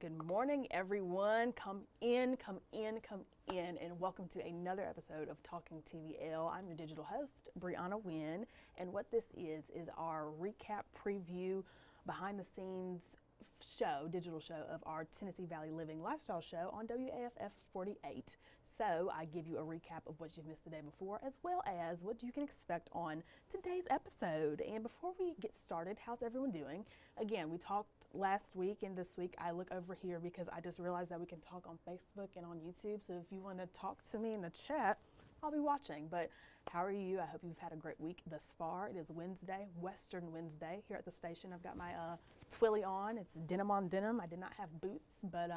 Good morning, everyone. Come in, and welcome to another episode of Talking TVL. I'm your digital host, Breona Winn, and what this is our recap preview, behind the scenes show, digital show of our Tennessee Valley Living Lifestyle show on WAFF 48. So I give you a recap of what you've missed the day before, as well as what you can expect on today's episode. And before we get started, how's everyone doing? Again, we talked last week, and this week I look over here because I just realized that we can talk on Facebook and on YouTube. So if you want to talk to me in the chat, I'll be watching. But how are you? I hope you've had a great week thus far. It is Wednesday, Western Wednesday, here at the station. I've got my Twilly on. It's denim on denim. I did not have boots, but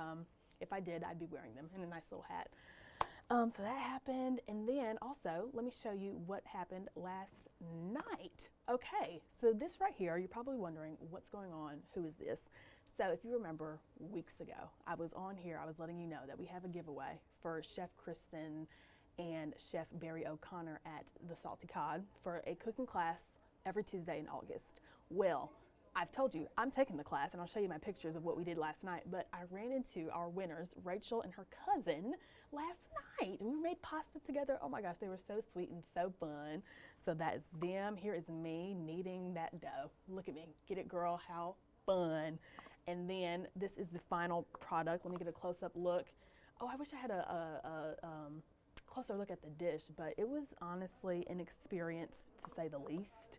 if I did, I'd be wearing them, and a nice little hat. So that happened, and then also let me show you what happened last night. Okay, so this right here, you're probably wondering what's going on, who is this? So if you remember weeks ago, I was on here, I was letting you know that we have a giveaway for Chef Kristen and Chef Barry O'Connor at the Salty Cod for a cooking class every Tuesday in August. Well, I've told you, I'm taking the class, and I'll show you my pictures of what we did last night, but I ran into our winners, Rachel and her cousin, last night. We made pasta together. Oh my gosh, they were so sweet and so fun. So that is them. Here is me kneading that dough. Look at me. Get it, girl. How fun. And then this is the final product. Let me get a close-up look. Oh, I wish I had a closer look at the dish, but it was honestly an experience, to say the least.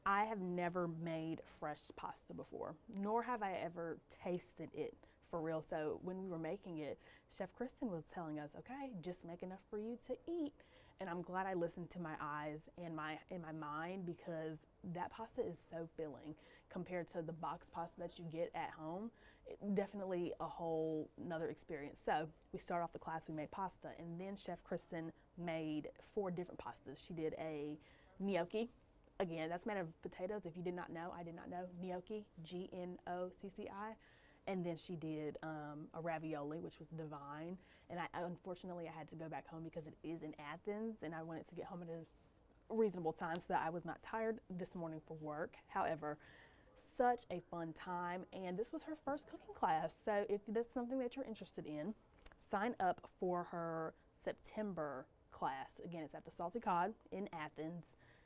I have never made fresh pasta before, nor have I ever tasted it for real. So when we were making it, Chef Kristen was telling us, okay, just make enough for you to eat. And I'm glad I listened to my eyes and my mind, because that pasta is so filling compared to the box pasta that you get at home. Definitely a whole nother experience. So we started off the class, we made pasta, and then Chef Kristen made 4 different pastas. She did a gnocchi. Again, that's made of potatoes. If you did not know, I did not know. Gnocchi, Gnocci. And then she did a ravioli, which was divine. And unfortunately, I had to go back home because it is in Athens, and I wanted to get home at a reasonable time so that I was not tired this morning for work. However, such a fun time, and this was her first cooking class. So if that's something that you're interested in, sign up for her September class. Again, it's at the Salty Cod in Athens.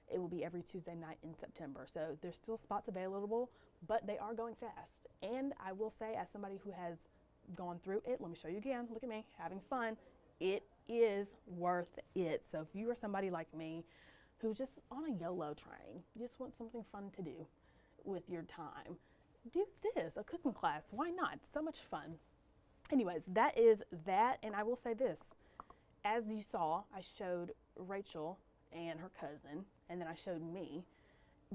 It will be every Tuesday night in September. So there's still spots available, but they are going fast. And I will say, as somebody who has gone through it, let me show you again. Look at me, having fun. It is worth it. So if you are somebody like me who's just on a YOLO train, you just want something fun to do with your time, do this, a cooking class. Why not? So much fun. Anyways, that is that. And I will say this. As you saw, I showed Rachel and her cousin, and then I showed me,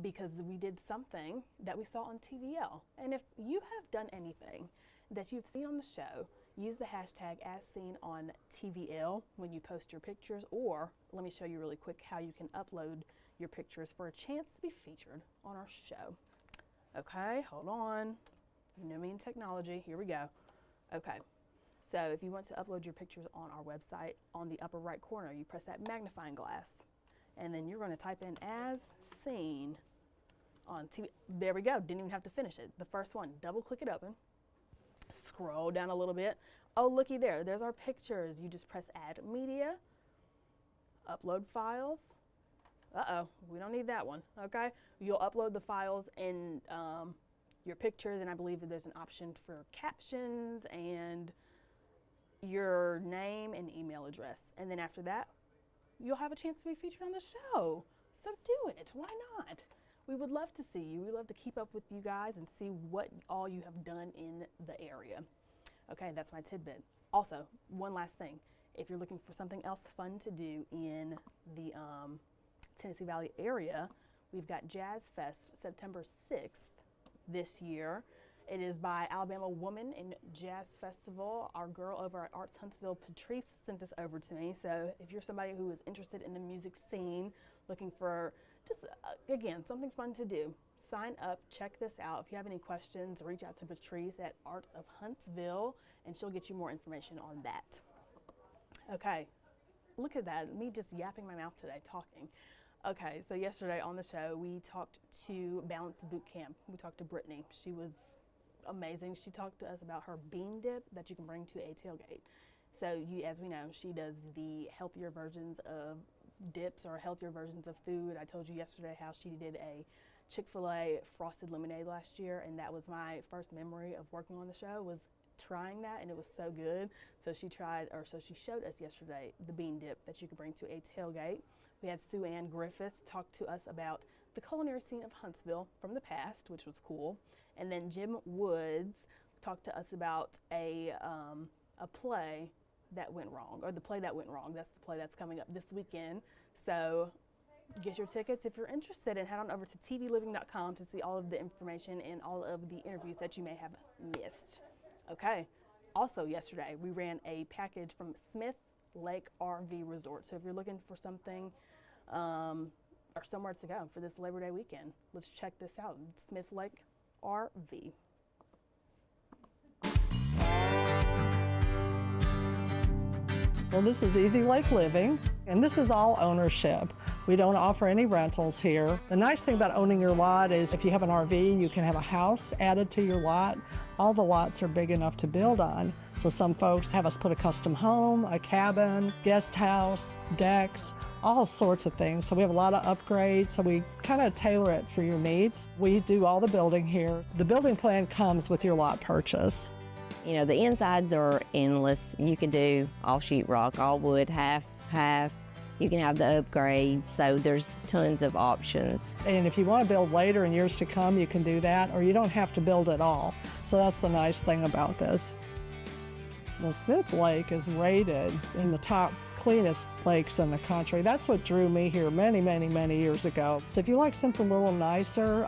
because we did something that we saw on TVL. And if you have done anything that you've seen on the show, use the hashtag #AsSeenOnTVL when you post your pictures, or let me show you really quick how you can upload your pictures for a chance to be featured on our show. Okay, hold on. You know me and technology. Here we go. Okay. So if you want to upload your pictures on our website, on the upper right corner, you press that magnifying glass, and then you're going to type in "as seen on TV." There we go. Didn't even have to finish it. The first one. Double click it open. Scroll down a little bit. Oh, looky there. There's our pictures. You just press add media. Upload files. Uh-oh. We don't need that one. Okay. You'll upload the files and your pictures, and I believe that there's an option for captions and your name and email address. And then after that, you'll have a chance to be featured on the show. So do it. Why not? We would love to see you. We love to keep up with you guys and see what all you have done in the area. Okay, that's my tidbit. Also, one last thing. If you're looking for something else fun to do in the Tennessee Valley area, we've got Jazz Fest September 6th this year. It is by Alabama Woman in Jazz Festival. Our girl over at Arts Huntsville, Patrice, sent this over to me. So if you're somebody who is interested in the music scene, looking for just, again, something fun to do, sign up, check this out. If you have any questions, reach out to Patrice at Arts of Huntsville, and she'll get you more information on that. Okay, look at that, me just yapping my mouth today, talking. Okay, so yesterday on the show, we talked to Balance Boot Camp. We talked to Brittany. She was amazing. She talked to us about her bean dip that you can bring to a tailgate. So as we know, she does the healthier versions of dips or healthier versions of food. I told you yesterday how she did a Chick-fil-A frosted lemonade last year, and that was my first memory of working on the show, was trying that, and it was so good. So she showed us yesterday the bean dip that you could bring to a tailgate. We had Sue Ann Griffith talk to us about the culinary scene of Huntsville from the past, which was cool. And then Jim Woods talked to us about a play that went wrong, or the play that went wrong. That's the play that's coming up this weekend. So get your tickets if you're interested, and head on over to tvliving.com to see all of the information and all of the interviews that you may have missed. Okay. Also yesterday, we ran a package from Smith Lake RV Resort. So if you're looking for something or somewhere to go for this Labor Day weekend, let's check this out. Smith Lake RV. Well, this is Easy Lake Living, and this is all ownership. We don't offer any rentals here. The nice thing about owning your lot is if you have an RV, you can have a house added to your lot. All the lots are big enough to build on. So some folks have us put a custom home, a cabin, guest house, decks, all sorts of things. So we have a lot of upgrades, so we kind of tailor it for your needs. We do all the building here. The building plan comes with your lot purchase. You know, the insides are endless. You can do all sheetrock, all wood, half. You can have the upgrade, so there's tons of options. And if you want to build later in years to come, you can do that, or you don't have to build at all. So that's the nice thing about this. Well, Smith Lake is rated in the top cleanest lakes in the country. That's what drew me here many, many, many years ago. So if you like something a little nicer,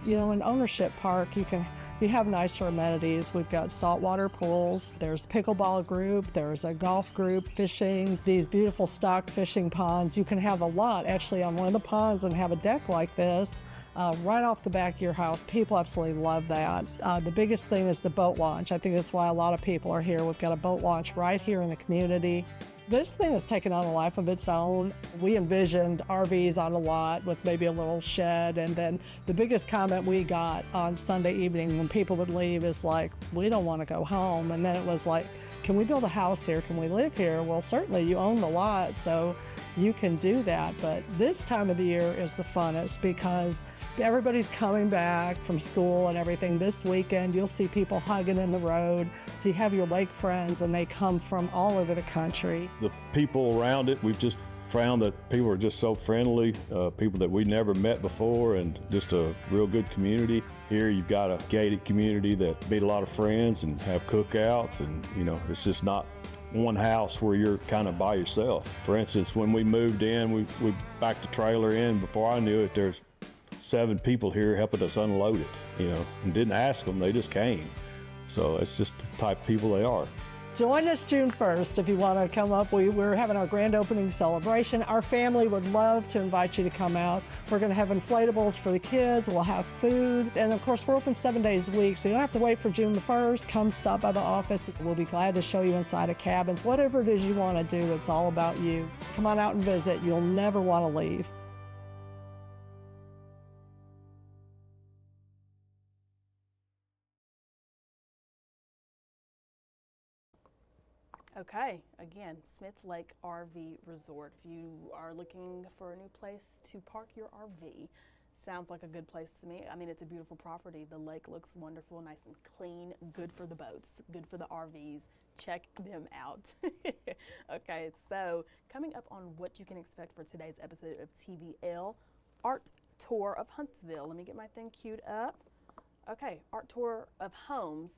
you know, an ownership park, you have nicer amenities. We've got saltwater pools, there's pickleball group, there's a golf group, fishing, these beautiful stock fishing ponds. You can have a lot actually on one of the ponds and have a deck like this right off the back of your house. People absolutely love that. The biggest thing is the boat launch. I think that's why a lot of people are here. We've got a boat launch right here in the community. This thing has taken on a life of its own. We envisioned RVs on a lot with maybe a little shed, and then the biggest comment we got on Sunday evening when people would leave is like, we don't want to go home. And then it was like, can we build a house here? Can we live here? Well, certainly you own the lot, so you can do that. But this time of the year is the funnest because everybody's coming back from school and everything. This weekend, you'll see people hugging in the road. So you have your lake friends, and they come from all over the country. The people around it, we've just found that people are just so friendly, people that we never met before, and just a real good community. Here you've got a gated community that meet a lot of friends and have cookouts, and you know, it's just not one house where you're kind of by yourself. For instance, when we moved in, we backed the trailer in. Before I knew it, there's 7 people here helping us unload it, you know, and didn't ask them, they just came. So it's just the type of people they are. Join us June 1st if you want to come up. We're having our grand opening celebration. Our family would love to invite you to come out. We're going to have inflatables for the kids. We'll have food. And of course, we're open 7 days a week, so you don't have to wait for June the 1st. Come stop by the office. We'll be glad to show you inside of cabins. Whatever it is you want to do, it's all about you. Come on out and visit. You'll never want to leave. Okay, again, Smith Lake RV Resort. If you are looking for a new place to park your RV, sounds like a good place to me. I mean, it's a beautiful property. The lake looks wonderful, nice and clean, good for the boats, good for the RVs. Check them out. Okay, so coming up on what you can expect for today's episode of TVL, Art Tour of Huntsville. Let me get my thing queued up. Okay, Art Tour of Homes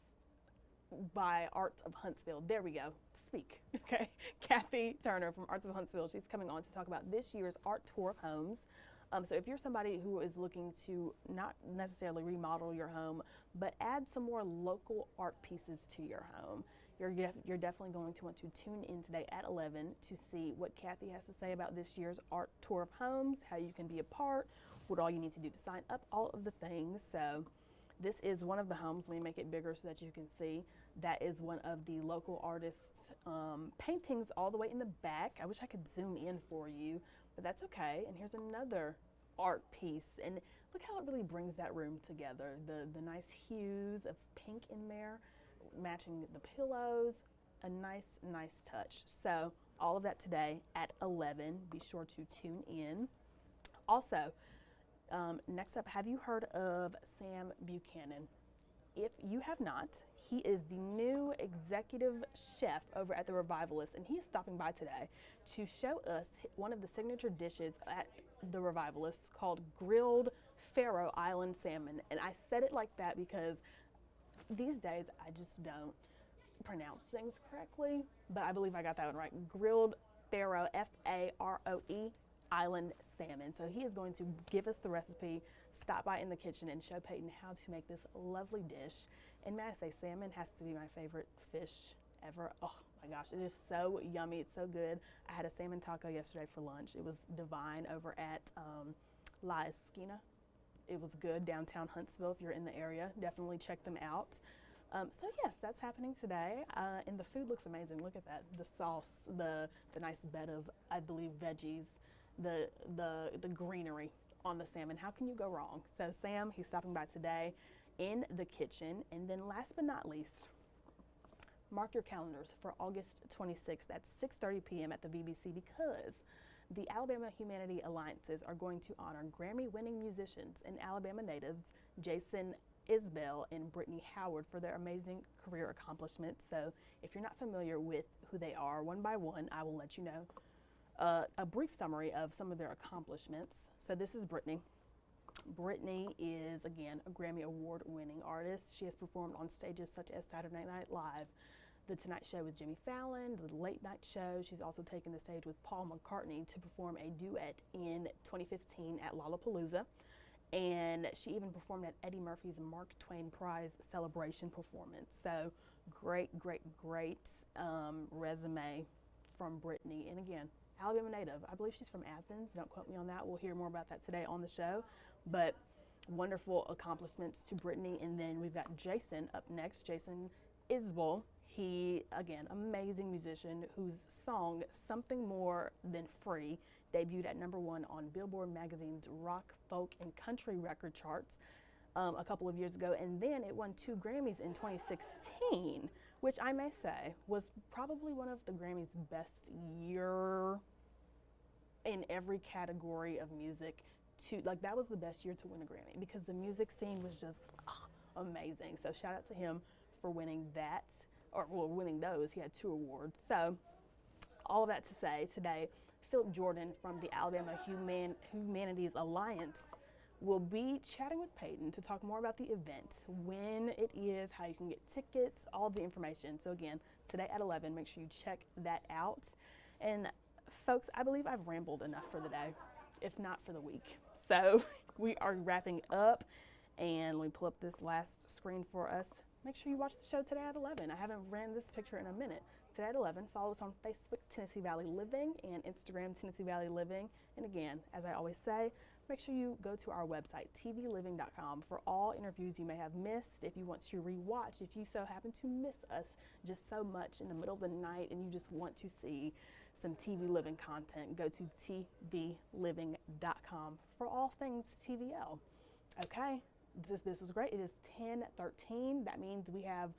by Arts of Huntsville. There we go. Speak. Okay, Kathy Turner from Arts of Huntsville. She's coming on to talk about this year's Art Tour of Homes. So if you're somebody who is looking to not necessarily remodel your home, but add some more local art pieces to your home, you're definitely going to want to tune in today at 11 to see what Kathy has to say about this year's Art Tour of Homes, how you can be a part, what all you need to do to sign up, all of the things. So this is one of the homes. Let me make it bigger so that you can see. That is one of the local artists' paintings all the way in the back. I wish I could zoom in for you, but that's okay. And here's another art piece. And look how it really brings that room together. The nice hues of pink in there, matching the pillows, a nice touch. So all of that today at 11. Be sure to tune in. Also, next up, have you heard of Sam Buchanan? If you have not, he is the new executive chef over at the Revivalist, and he is stopping by today to show us one of the signature dishes at the Revivalist called grilled Faroe Island salmon. And I said it like that because these days I just don't pronounce things correctly, but I believe I got that one right. Grilled Faroe, Faroe, Island salmon. So he is going to give us the recipe, stop by in the kitchen, and show Peyton how to make this lovely dish. And may I say, salmon has to be my favorite fish ever. Oh my gosh, it is so yummy. It's so good. I had a salmon taco yesterday for lunch. It was divine over at La Esquina. It was good, downtown Huntsville. If you're in the area, definitely check them out. So yes, that's happening today, and the food looks amazing. Look at that, the sauce, the nice bed of, I believe, veggies, the greenery on the salmon. How can you go wrong? So Sam, he's stopping by today in the kitchen. And then last but not least, mark your calendars for August 26th at 6:30 p.m. at the BBC, because the Alabama Humanity Alliances are going to honor Grammy-winning musicians and Alabama natives Jason Isbell and Brittany Howard for their amazing career accomplishments. So if you're not familiar with who they are, one by one, I will let you know a brief summary of some of their accomplishments. So this is Brittany. Brittany is, again, a Grammy Award-winning artist. She has performed on stages such as Saturday Night Live, The Tonight Show with Jimmy Fallon, The Late Night Show. She's also taken the stage with Paul McCartney to perform a duet in 2015 at Lollapalooza. And she even performed at Eddie Murphy's Mark Twain Prize celebration performance. So great resume from Brittany. And again, Alabama native. I believe she's from Athens. Don't quote me on that. We'll hear more about that today on the show. But wonderful accomplishments to Brittany. And then we've got Jason up next, Jason Isbell. He, again, amazing musician whose song, Something More Than Free, debuted at #1 on Billboard Magazine's rock, folk, and country record charts a couple of years ago. And then it won 2 Grammys in 2016, which I may say was probably one of the Grammys' best year in every category of music. That was the best year to win a Grammy, because the music scene was just amazing. So shout out to him for winning that, or well, winning those. He had 2 awards. So all of that to say, today, Philip Jordan from the Alabama Humanities Alliance will be chatting with Peyton to talk more about the event, when it is, how you can get tickets, all the information. So again, today at 11, make sure you check that out. And folks, I believe I've rambled enough for the day, if not for the week. So we are wrapping up, and let me pull up this last screen for us. Make sure you watch the show today at 11. I haven't ran this picture in a minute. Today at 11, follow us on Facebook, Tennessee Valley Living, and Instagram, Tennessee Valley Living. And again, as I always say, make sure you go to our website, tvliving.com, for all interviews you may have missed. If you want to rewatch, if you so happen to miss us just so much in the middle of the night and you just want to see some TV Living content, go to tvliving.com for all things TVL. Okay, this was great. It is 10:13. That means we have,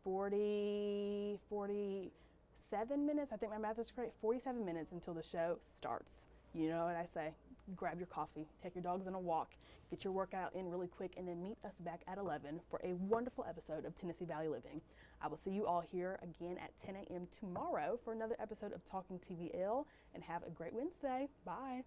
47 minutes? I think my math is correct. 47 minutes until the show starts. You know what I say. Grab your coffee, take your dogs on a walk, get your workout in really quick, and then meet us back at 11 for a wonderful episode of Tennessee Valley Living. I will see you all here again at 10 a.m. tomorrow for another episode of Talking TVL, and have a great Wednesday. Bye.